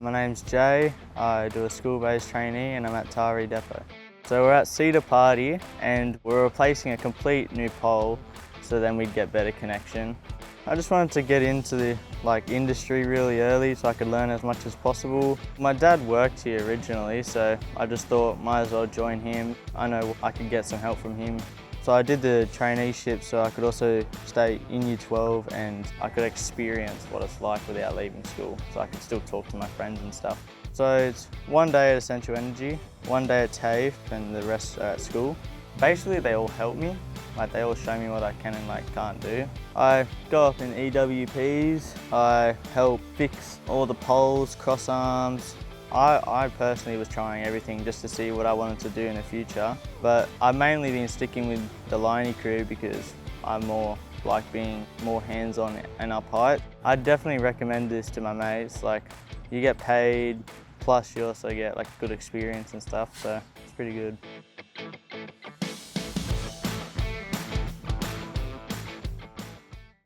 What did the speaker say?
My name's Jay, I do a school-based trainee and I'm at Tari Depot. So we're at Cedar Party and we're replacing a complete new pole so then we'd get better connection. I just wanted to get into the industry really early so I could learn as much as possible. My dad worked here originally, so I just thought might as well join him. I know I could get some help from him. So I did the traineeship so I could also stay in Year 12 and I could experience what it's like without leaving school, so I could still talk to my friends and stuff. So it's one day at Essential Energy, one day at TAFE and the rest are at school. Basically they all help me, they all show me what I can and can't do. I go up in EWPs, I help fix all the poles, cross arms. I personally was trying everything just to see what I wanted to do in the future, but I've mainly been sticking with the liney crew because I'm more like being more hands-on and up height. I'd definitely recommend this to my mates. You get paid, plus you also get good experience and stuff, so it's pretty good.